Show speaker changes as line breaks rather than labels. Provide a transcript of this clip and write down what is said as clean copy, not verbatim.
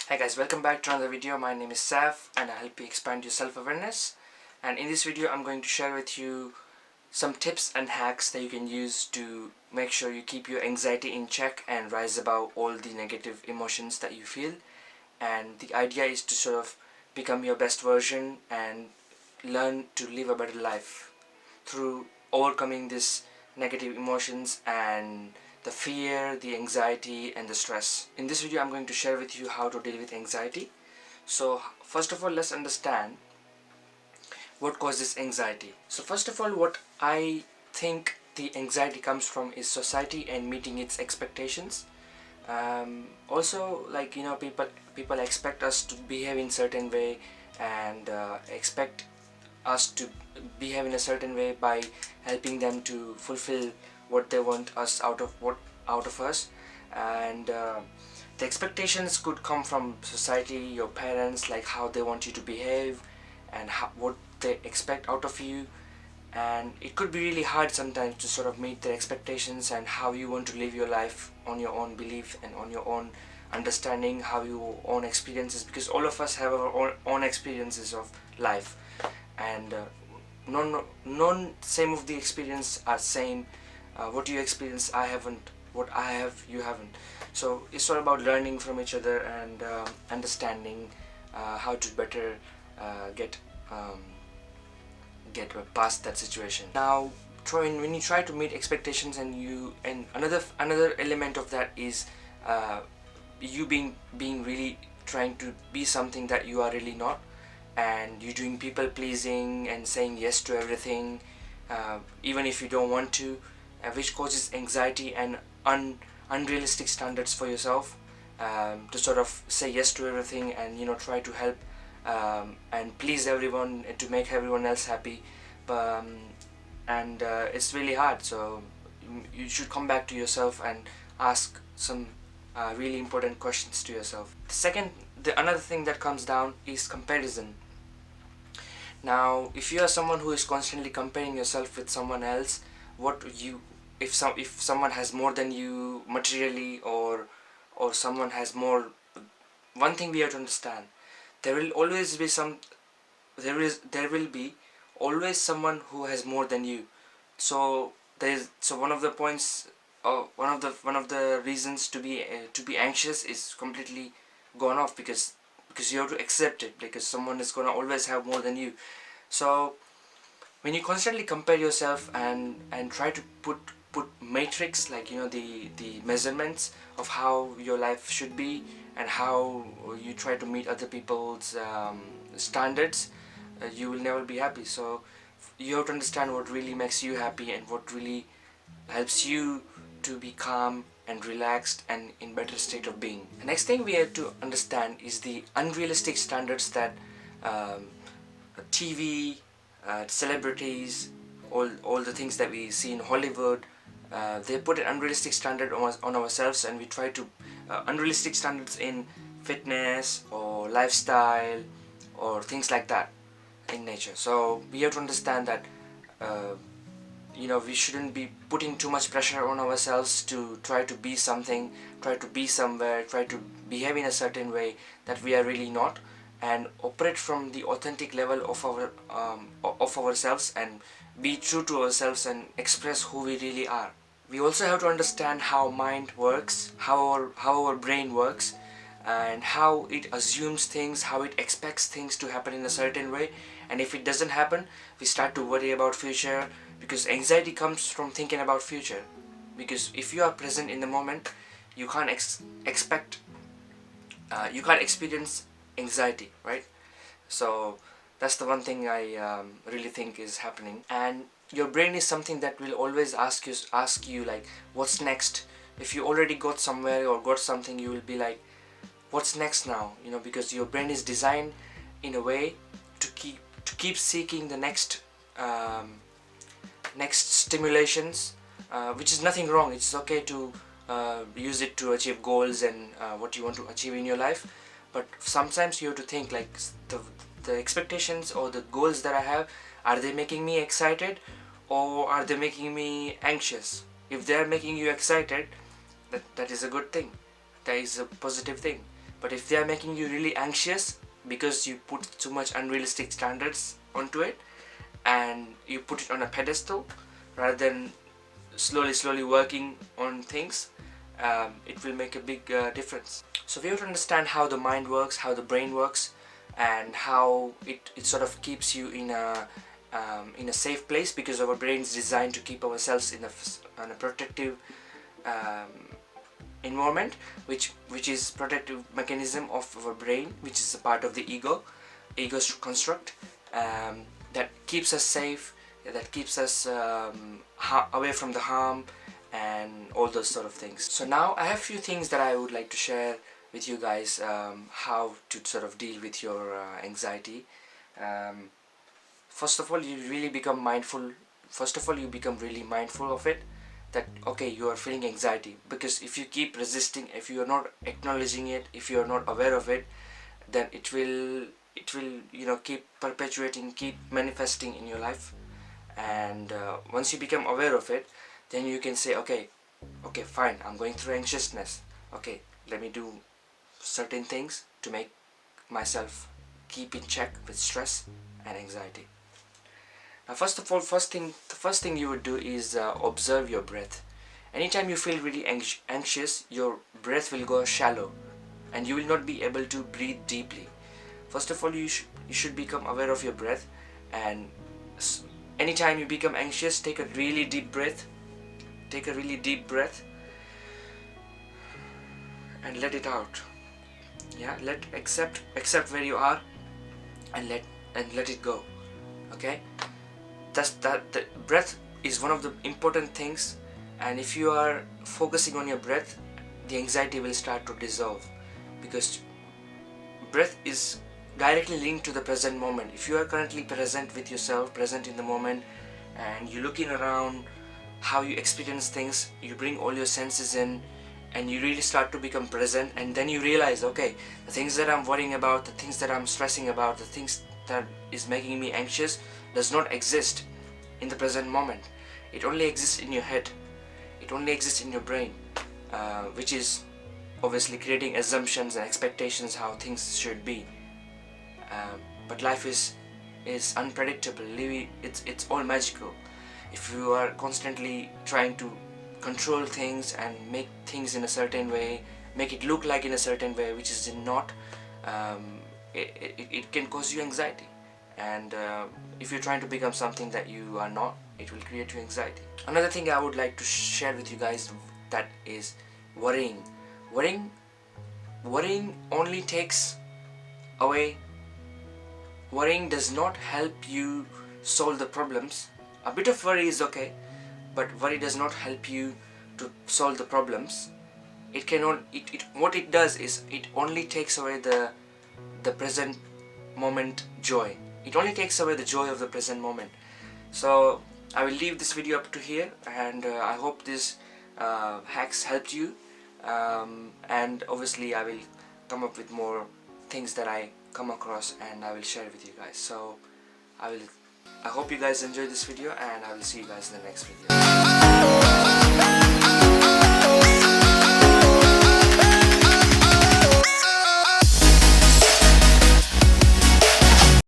Hi guys, welcome back to another video. My name is Saf and I help you expand your self-awareness. And in this video I'm going to share with you some tips and hacks that you can use to make sure you keep your anxiety in check and rise above all the negative emotions that you feel. And the idea is to sort of become your best version and learn to live a better life through overcoming this negative emotions and the fear, the anxiety and the stress. In this video I'm going to share with you how to deal with anxiety. So first of all, let's understand what causes anxiety. So first of all, what I think the anxiety comes from is society and meeting its expectations. Also, like people expect us to behave in certain way and expect us to behave in a certain way by helping them to fulfill what they want us out of us. And the expectations could come from society, your parents, like how they want you to behave and what they expect out of you. And it could be really hard sometimes to sort of meet their expectations and how you want to live your life on your own belief and on your own understanding, how your own experiences, because all of us have our own experiences of life. And none same of the experience are same. What you experience I haven't, what I have you haven't. So it's all about learning from each other and understanding how to better get past that situation. Now when you try to meet expectations and another element of that is uh, you being really trying to be something that you are really not, and you're doing people pleasing and saying yes to everything, even if you don't want to, which causes anxiety and unrealistic standards for yourself, to sort of say yes to everything and try to help and please everyone and to make everyone else happy. um, and it's really hard, so you should come back to yourself and ask some really important questions to yourself. The another thing that comes down is comparison. Now if you are someone who is constantly comparing yourself with someone else, what you if someone has more than you materially, or someone has more, one thing we have to understand, there will always be there will be always someone who has more than you. So one of the points, one of the reasons to be anxious is completely gone off, because you have to accept it, because someone is going to always have more than you. So when you constantly compare yourself and try to put matrix, like the measurements of how your life should be and how you try to meet other people's standards, you will never be happy. So you have to understand what really makes you happy and what really helps you to be calm and relaxed and in better state of being. The next thing we have to understand is the unrealistic standards that um, TV, celebrities, all the things that we see in Hollywood, they put an unrealistic standard on ourselves, and we try to unrealistic standards in fitness or lifestyle or things like that in nature. So we have to understand that uh, we shouldn't be putting too much pressure on ourselves to try to be something, try to be somewhere, try to behave in a certain way that we are really not, and operate from the authentic level of ourselves and be true to ourselves and express who we really are. We also have to understand how mind works, how our brain works, and how it assumes things, how it expects things to happen in a certain way. And if it doesn't happen, we start to worry about future, because anxiety comes from thinking about future. Because if you are present in the moment, you can't expect, you can't experience anxiety, right? So that's the one thing I really think is happening. And your brain is something that will always ask you like, what's next? If you already got somewhere or got something, you will be like, what's next now? Because your brain is designed in a way to keep seeking the um, next stimulations, which is nothing wrong. It's okay to use it to achieve goals and what you want to achieve in your life. But sometimes you have to think like, the expectations or the goals that I have, are they making me excited or are they making me anxious? If they are making you excited, that is a good thing, that is a positive thing. But if they are making you really anxious because you put too much unrealistic standards onto it and you put it on a pedestal rather than slowly working on things, it will make a big difference. So we have to understand how the mind works, how the brain works, and how it sort of keeps you in a safe place, because our brain is designed to keep ourselves in a protective environment, which is protective mechanism of our brain, which is a part of the ego construct, that keeps us safe, that keeps us away from the harm and all those sort of things. So now I have a few things that I would like to share with you guys, how to sort of deal with your anxiety. First of all, you really become mindful. First of all, you become really mindful of it, that okay, you are feeling anxiety, because if you keep resisting, if you are not acknowledging it, if you are not aware of it, then it will keep perpetuating, keep manifesting in your life. And once you become aware of it, then you can say, okay, fine, I'm going through anxiousness, okay, let me do certain things to make myself keep in check with stress and anxiety. Now first of all, the first thing you would do is observe your breath. Anytime you feel really anxious, your breath will go shallow and you will not be able to breathe deeply. First of all, you should become aware of your breath, and anytime you become anxious, take a really deep breath. Take a really deep breath and let it out. Yeah, accept where you are and let it go. Okay, the breath is one of the important things, and if you are focusing on your breath, the anxiety will start to dissolve, because breath is directly linked to the present moment. If you are currently present with yourself, present in the moment, and you're looking around how you experience things, you bring all your senses in and you really start to become present, and then you realize, okay, the things that I'm worrying about, the things that I'm stressing about, the things that is making me anxious does not exist in the present moment. It only exists in your head, it only exists in your brain, which is obviously creating assumptions and expectations how things should be. But life is unpredictable. It's all magical. If you are constantly trying to control things and make things in a certain way, make it look like in a certain way which is not, it can cause you anxiety. And if you're trying to become something that you are not, it will create you anxiety. Another thing I would like to share with you guys, that is worrying. Worrying only takes away. Worrying does not help you solve the problems. A bit of worry is okay, but worry does not help you to solve the problems. It cannot. What it does is it only takes away the present moment joy. It only takes away the joy of the present moment. So I will leave this video up to here, and I hope this hacks helped you. And obviously I will come up with more things that I come across and I will share it with you guys. So I hope you guys enjoyed this video, and I will see you guys in the next video.